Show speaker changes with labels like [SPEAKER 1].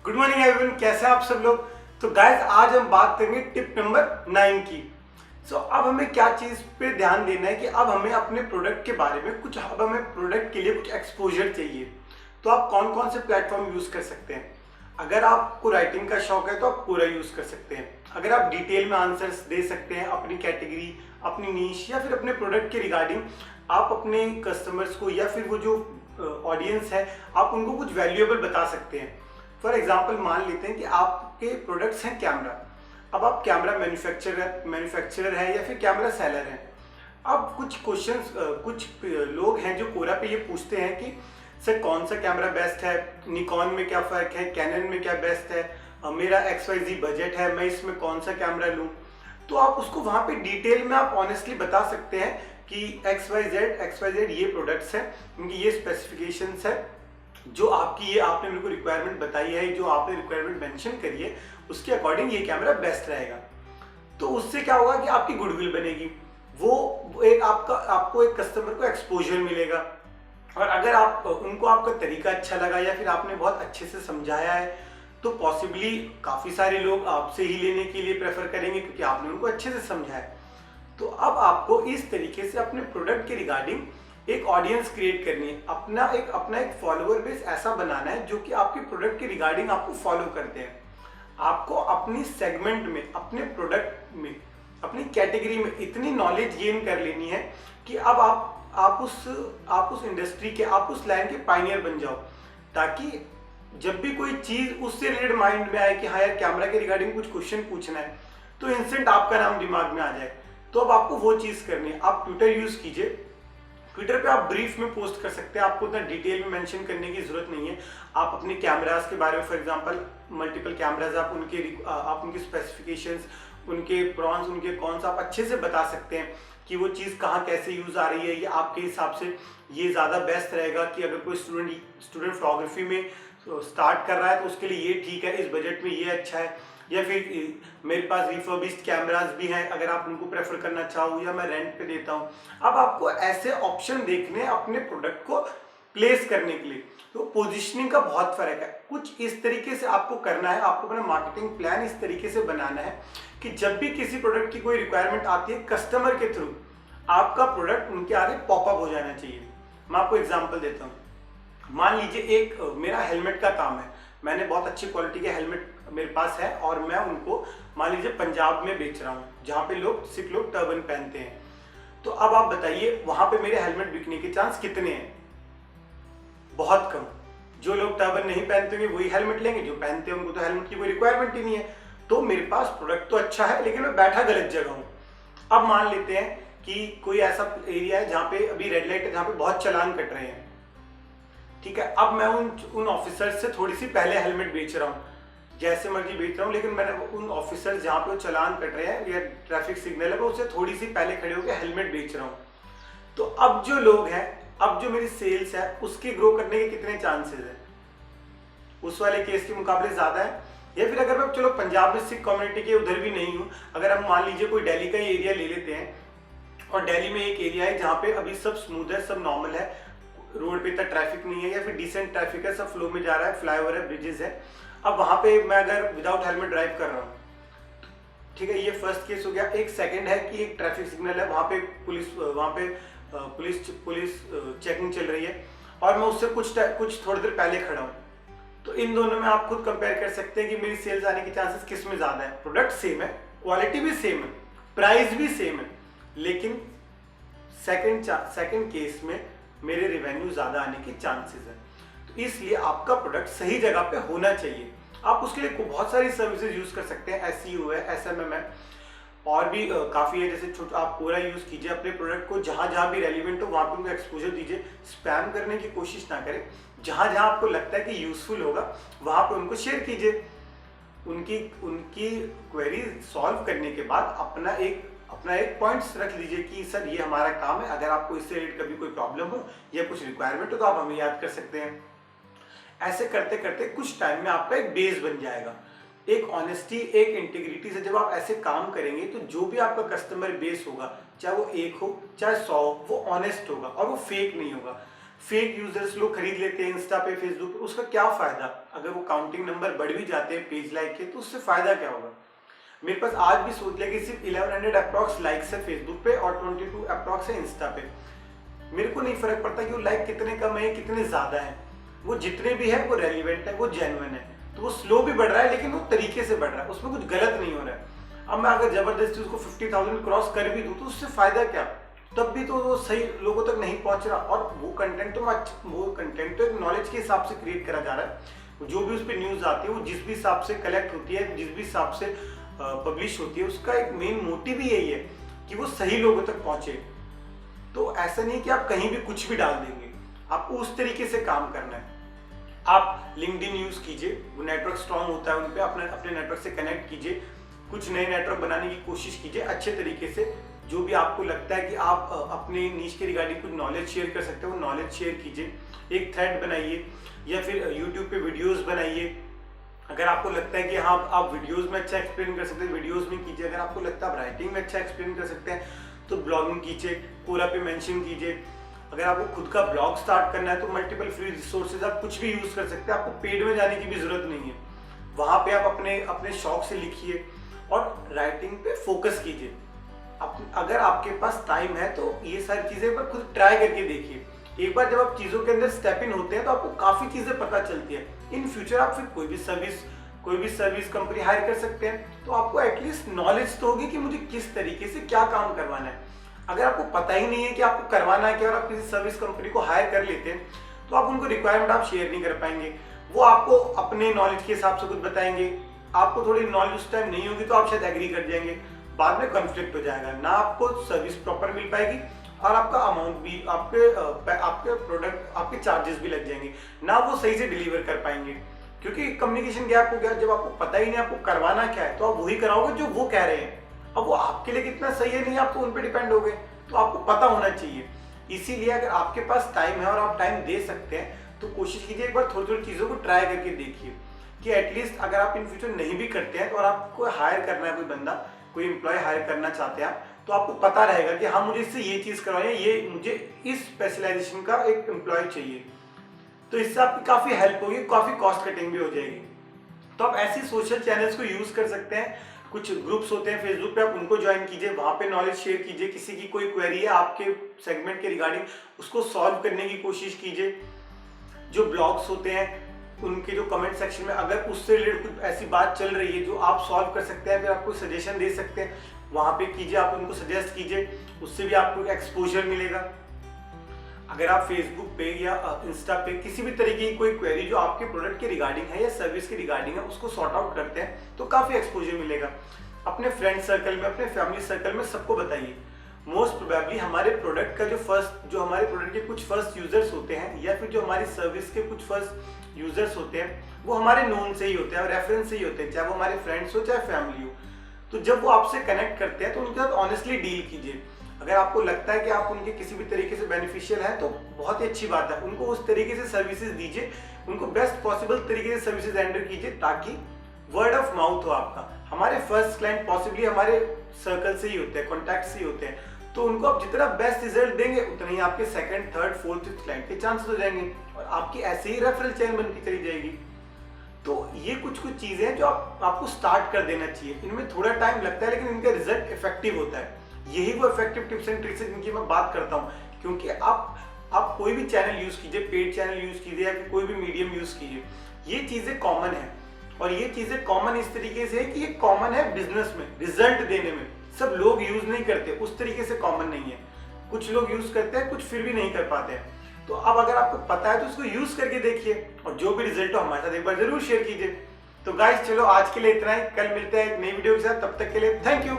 [SPEAKER 1] Good morning everyone, कैसे हैं आप सब लोग। तो गाइस आज हम बात करेंगे टिप नंबर 9 की। अब हमें क्या चीज़ पे ध्यान देना है कि अब हमें अपने प्रोडक्ट के बारे में कुछ, अब हमें प्रोडक्ट के लिए कुछ एक्सपोजर चाहिए। तो आप कौन कौन से प्लेटफॉर्म यूज़ कर सकते हैं। अगर आपको राइटिंग का शौक है तो आप पूरा यूज़ कर सकते हैं। अगर आप डिटेल में आंसर्स दे सकते हैं अपनी कैटेगरी, अपनी नीश या फिर अपने प्रोडक्ट के रिगार्डिंग, आप अपने कस्टमर्स को या फिर वो जो ऑडियंस है आप उनको कुछ वैल्यूएबल बता सकते हैं। फॉर एग्जाम्पल मान लेते हैं कि आपके प्रोडक्ट्स हैं कैमरा। अब आप कैमरा मैन्युफैक्चरर है या फिर कैमरा सेलर हैं। अब कुछ क्वेश्चंस, कुछ लोग हैं जो कोरा पे ये पूछते हैं कि सर कौन सा कैमरा बेस्ट है, निकॉन में क्या फ़र्क है, कैनन में क्या बेस्ट है, मेरा XYZ बजट है, मैं इसमें कौन सा कैमरा लूँ। तो आप उसको वहाँ पे डिटेल में आप ऑनेस्टली बता सकते हैं कि XYZ ये प्रोडक्ट्स हैं, इनकी ये स्पेसिफिकेशंस है, जो आपकी ये आपने मेरे को रिक्वायरमेंट बताई है, जो आपने रिक्वायरमेंट मेंशन करी है उसके अकॉर्डिंग ये कैमरा बेस्ट रहेगा। तो उससे क्या होगा कि आपकी गुडविल बनेगी, वो एक आपको एक कस्टमर को एक्सपोजर मिलेगा। और अगर आप उनको आपका तरीका अच्छा लगा या फिर आपने बहुत अच्छे से समझाया है तो पॉसिबली काफ़ी सारे लोग आपसे ही लेने के लिए प्रेफर करेंगे क्योंकि आपने उनको अच्छे से समझाया। तो अब आपको इस तरीके से अपने प्रोडक्ट के रिगार्डिंग एक ऑडियंस क्रिएट करनी है, अपना एक फॉलोअर बेस ऐसा बनाना है जो कि आपके प्रोडक्ट के रिगार्डिंग आपको फॉलो करते हैं। आपको अपनी सेगमेंट में, अपने प्रोडक्ट में, अपनी कैटेगरी में इतनी नॉलेज गेन कर लेनी है कि अब आप उस इंडस्ट्री के, आप उस लाइन के पायनियर बन जाओ, ताकि जब भी कोई चीज उससे रिलेटेड माइंड में आए कि हाँ यार कैमरा के रिगार्डिंग कुछ क्वेश्चन पूछना है तो इंस्टेंट आपका नाम दिमाग में आ जाए। तो अब आपको वो चीज करनी है। आप ट्विटर यूज कीजिए, ट्विटर पे आप ब्रीफ में पोस्ट कर सकते हैं, आपको उतना डिटेल में मेंशन करने की जरूरत नहीं है। आप अपने कैमरास के बारे में, फॉर एग्जांपल मल्टीपल कैमराज, आप उनकी स्पेसिफिकेशंस, उनके प्रॉन्स, उनके कॉन्स आप अच्छे से बता सकते हैं कि वो चीज़ कहाँ कैसे यूज़ आ रही है। ये आपके हिसाब से ये ज़्यादा बेस्ट रहेगा कि अगर कोई स्टूडेंट फोटोग्राफी में स्टार्ट कर रहा है तो उसके लिए ये ठीक है, इस बजट में ये अच्छा है। या फिर मेरे पास रिफर्बिश्ड कैमरास भी हैं, अगर आप उनको प्रेफर करना चाहो, या मैं रेंट पे देता हूँ। अब आपको ऐसे ऑप्शन देखने अपने प्रोडक्ट को प्लेस करने के लिए। तो पोजीशनिंग का बहुत फर्क है, कुछ इस तरीके से आपको करना है। आपको अपना मार्केटिंग प्लान इस तरीके से बनाना है कि जब भी किसी प्रोडक्ट की कोई रिक्वायरमेंट आती है कस्टमर के थ्रू, आपका प्रोडक्ट उनके आगे पॉपअप हो जाना चाहिए। मैं आपको एग्जाम्पल देता हूँ। मान लीजिए एक मेरा हेलमेट का काम है, मैंने बहुत अच्छी क्वालिटी के हेलमेट मेरे पास है और मैं उनको मान लीजिए पंजाब में बेच रहा हूँ जहाँ पे सिख लोग टर्बन पहनते हैं। तो अब आप बताइए वहां पे मेरे हेलमेट बिकने के चांस कितने हैं? बहुत कम। जो लोग टर्बन नहीं पहनते होंगे वही हेलमेट लेंगे, जो पहनते हैं उनको तो हेलमेट की कोई रिक्वायरमेंट ही नहीं है। तो मेरे पास प्रोडक्ट तो अच्छा है लेकिन मैं बैठा गलत जगह हूँ। अब मान लेते हैं कि कोई ऐसा एरिया है जहाँ पे अभी रेड लाइट है, जहाँ पे बहुत चालान कट रहे हैं, ठीक है। अब मैं उन ऑफिसर से थोड़ी सी पहले हेलमेट बेच रहा हूँ, जैसे मर्जी बेच रहा हूँ, लेकिन मैंने उन ऑफिसर जहाँ पे वो चालान कट रहे हैं या ट्रैफिक सिग्नल है मैं उससे थोड़ी सी पहले खड़े होकर हेलमेट बेच रहा हूँ। तो अब जो लोग हैं, अब जो मेरी सेल्स है उसके ग्रो करने के कितने चांसेस है? उस वाले केस के मुकाबले ज्यादा है। या फिर अगर मैं चलो पंजाब में सिख कम्युनिटी के उधर भी नहीं हूँ, अगर हम मान लीजिए कोई दिल्ली का एरिया ले लेते हैं, और दिल्ली में एक एरिया है जहाँ पे अभी सब स्मूथ है, सब नॉर्मल है, रोड पे इतना ट्रैफिक नहीं है या फिर डिसेंट ट्रैफिक है, सब फ्लो में जा रहा है, फ्लाईओवर है, ब्रिजेस है। अब वहां पे मैं अगर विदाउट हेलमेट ड्राइव कर रहा हूँ, ठीक है, ये फर्स्ट केस हो गया। एक सेकंड है कि एक ट्रैफिक सिग्नल है, वहां पे पुलिस चेकिंग चल रही है और मैं उससे कुछ थोड़ी देर पहले खड़ा हूँ। तो इन दोनों में आप खुद कंपेयर कर सकते हैं कि मेरी सेल्स आने के चांसेस किस में ज्यादा है। प्रोडक्ट सेम है, क्वालिटी भी सेम है, प्राइस भी सेम है, लेकिन सेकंड केस में मेरे रेवेन्यू ज्यादा आने के चांसेस है। तो इसलिए आपका प्रोडक्ट सही जगह पे होना चाहिए। आप उसके लिए बहुत सारी सर्विसेज यूज कर सकते हैं, SEO है, SMM है, और भी काफी है। जैसे आप कोरा यूज कीजिए, अपने प्रोडक्ट को जहां जहां भी रेलिवेंट हो वहां पे उनको एक्सपोजर दीजिए। स्पैम करने की कोशिश ना करें, जहां जहां आपको लगता है कि यूजफुल होगा वहां पे उनको शेयर कीजिए। उनकी क्वेरी सॉल्व करने के बाद अपना एक पॉइंट्स रख लीजिए कि सर ये हमारा काम है, अगर आपको इससे रिलेटेड कभी कोई प्रॉब्लम हो या कुछ रिक्वायरमेंट हो तो आप हमें याद कर सकते हैं। ऐसे करते करते कुछ टाइम में आपका एक बेस बन जाएगा। एक ऑनेस्टी, एक इंटीग्रिटी से जब आप ऐसे काम करेंगे तो जो भी आपका कस्टमर बेस होगा, चाहे वो 1 हो चाहे 100 हो, वो ऑनेस्ट होगा और वो फेक नहीं होगा। फेक यूजर्स लोग खरीद लेते हैं इंस्टा पे, फेसबुक पे, उसका क्या फायदा? अगर वो काउंटिंग नंबर बढ़ भी जाते हैं पेज लाइक के तो उससे फायदा क्या होगा? मेरे पास आज भी सोच लिया कि सिर्फ 1100 अप्रॉक्स लाइक्स है फेसबुक पे और 22 अप्रॉक्स है इंस्टा पे। मेरे को नहीं फर्क पड़ता कि वो लाइक कितने कम है कितने ज्यादा है, वो जितने भी है वो रेलिवेंट है, वो जेन्युइन है। तो वो स्लो भी बढ़ रहा है लेकिन वो तरीके से बढ़ रहा है, उसमें कुछ गलत नहीं हो रहा है। अब मैं अगर जबरदस्ती उसको 50,000 क्रॉस कर भी दूं तो उससे फायदा क्या? तब भी तो वो सही लोगों तक नहीं पहुंच रहा। और वो कंटेंट तो एक नॉलेज के हिसाब से क्रिएट करा जा रहा है। जो भी उस पर न्यूज आती है वो जिस भी हिसाब से कलेक्ट होती है, जिस भी हिसाब से पब्लिश होती है, उसका एक मेन मोटिव ही यही है कि वो सही लोगों तक पहुंचे। तो ऐसा नहीं कि आप कहीं भी कुछ भी डाल देंगे, आपको उस तरीके से काम करना है। आप लिंक्डइन यूज कीजिए, वो नेटवर्क स्ट्रांग होता है, उन पे अपने नेटवर्क से कनेक्ट कीजिए, कुछ नए नेटवर्क बनाने की कोशिश कीजिए अच्छे तरीके से। जो भी आपको लगता है कि आप अपने नीश के रिगार्डिंग कुछ नॉलेज शेयर कर सकते हो, वो नॉलेज शेयर कीजिए। एक थ्रेड बनाइए या फिर यूट्यूब पे वीडियोस बनाइए। अगर आपको लगता है कि हाँ आप वीडियोस में अच्छा एक्सप्लेन कर सकते हैं, वीडियोस में कीजिए। अगर आपको लगता है आप राइटिंग में अच्छा एक्सप्लेन कर सकते हैं तो ब्लॉगिंग कीजिए, कोरा पे मेंशन कीजिए। अगर आपको खुद का ब्लॉग स्टार्ट करना है तो मल्टीपल फ्री रिसोर्सेज आप कुछ भी यूज कर सकते हैं, आपको पेड में जाने की भी जरूरत नहीं है। वहां पे आप अपने शौक से लिखिए और राइटिंग पे फोकस कीजिए। अगर आपके पास टाइम है तो ये सारी चीजें पर खुद ट्राई करके देखिए। एक बार जब आप चीजों के अंदर स्टेप इन होते हैं तो आपको काफी चीजें पता चलती है। इन फ्यूचर आप फिर कोई भी सर्विस कंपनी हायर कर सकते हैं, तो आपको एटलीस्ट नॉलेज तो होगी कि मुझे किस तरीके से क्या काम करवाना है। अगर आपको पता ही नहीं है कि आपको करवाना है क्या और आप किसी सर्विस कंपनी को हायर कर लेते हैं तो आप उनको रिक्वायरमेंट आप शेयर नहीं कर पाएंगे। वो आपको अपने नॉलेज के हिसाब से कुछ बताएंगे, आपको थोड़ी नॉलेज उस टाइम नहीं होगी तो आप शायद एग्री कर जाएंगे, बाद में कॉन्फ्लिक्ट हो जाएगा, ना आपको सर्विस प्रॉपर मिल पाएगी और आपका अमाउंट भी, आपके प्रोडक्ट, आपके चार्जेस भी लग जाएंगे, ना वो सही से डिलीवर कर पाएंगे, क्योंकि कम्युनिकेशन गैप हो गया। जब आपको पता ही नहीं आपको करवाना क्या है तो आप वही कराओगे जो वो कह रहे हैं। अब वो आपके लिए कितना सही है नहीं, आप तो उन पे डिपेंड हो गए, तो आपको पता होना चाहिए। इसीलिए अगर आपके पास टाइम है और आप टाइम दे सकते हैं तो कोशिश कीजिए एक बार थोड़ी थोड़ी चीजों को ट्राई करके देखिए कि एटलीस्ट अगर आप इन फ्यूचर नहीं भी करते हैं तो और आपको हायर करना है, कोई बंदा, कोई एम्प्लॉय हायर करना चाहते हैं आप, तो आपको पता रहेगा कि हाँ मुझे इससे ये चीज करवानी है, ये मुझे इस स्पेशलाइजेशन का एक एम्प्लॉय चाहिए। तो इससे आपकी काफी हेल्प होगी, काफी कॉस्ट कटिंग भी हो जाएगी। तो आप ऐसी सोशल चैनल्स को यूज कर सकते हैं। कुछ ग्रुप्स होते हैं फेसबुक पे, आप उनको ज्वाइन कीजिए, वहां पे नॉलेज शेयर कीजिए। किसी की कोई क्वेरी है आपके सेगमेंट के रिगार्डिंग, उसको सॉल्व करने की कोशिश कीजिए। जो ब्लॉग्स होते हैं उनके जो कमेंट सेक्शन में अगर उससे रिलेटेड कुछ ऐसी बात चल रही है जो आप सॉल्व कर सकते हैं, फिर आपको सजेशन दे सकते हैं, वहां पे कीजिए, आप उनको सजेस्ट कीजिए, उससे भी आपको एक्सपोजर मिलेगा। अगर आप फेसबुक पे या इंस्टा पे किसी भी तरीके की कोई क्वेरी जो आपके प्रोडक्ट के रिगार्डिंग है या सर्विस के रिगार्डिंग है उसको सॉर्ट आउट करते हैं तो काफी एक्सपोजर मिलेगा। अपने फ्रेंड सर्कल में, अपने फैमिली सर्कल में सबको बताइए। मोस्ट प्रोबेबली हमारे प्रोडक्ट का जो हमारे प्रोडक्ट के कुछ फर्स्ट यूजर्स होते हैं या फिर जो हमारी सर्विस के कुछ फर्स्ट यूजर्स होते हैं वो हमारे नोन से ही होते हैं और रेफरेंस से ही होते हैं, चाहे वो हमारे फ्रेंड्स हो चाहे फैमिली हो। तो जब वो आपसे कनेक्ट करते हैं तो उनके साथ ऑनेस्टली डील कीजिए। अगर आपको लगता है कि आप उनके किसी भी तरीके से बेनिफिशियल हैं तो बहुत ही अच्छी बात है, उनको उस तरीके से सर्विसेज दीजिए, उनको बेस्ट पॉसिबल तरीके से सर्विसेज रेंडर कीजिए ताकि वर्ड ऑफ माउथ हो आपका। हमारे फर्स्ट क्लाइंट पॉसिबली हमारे सर्कल से ही होते हैं, कॉन्टैक्ट से ही होते हैं, तो उनको आप जितना बेस्ट रिजल्ट देंगे उतना ही आपके second, third, fourth, fifth client के चांसेस हो जाएंगे और आपकी ऐसे ही रेफरल चेन बनती चली जाएगी। तो ये कुछ चीजें हैं जो आपको स्टार्ट कर देना चाहिए। इनमें थोड़ा टाइम लगता है लेकिन इनका रिजल्ट इफेक्टिव होता है। यही वो इफेक्टिव टिप्स एंड ट्रिक्स है जिनकी मैं बात करता हूँ, क्योंकि आप कोई भी चैनल यूज कीजिए, पेड चैनल यूज कीजिए या फिर कोई भी मीडियम यूज कीजिए, ये चीजें कॉमन है। और ये चीजें कॉमन इस तरीके से है कि ये कॉमन है बिजनेस में, रिजल्ट देने में। सब लोग यूज नहीं करते, उस तरीके से कॉमन नहीं है। कुछ लोग यूज करते हैं, कुछ फिर भी नहीं कर पाते हैं। तो अब अगर आपको पता है तो उसको यूज करके देखिए और जो भी रिजल्ट हो हमारे साथ एक बार जरूर शेयर कीजिए। तो गाइस चलो आज के लिए इतना ही, कल मिलते हैं एक नई वीडियो के साथ, तब तक के लिए थैंक यू।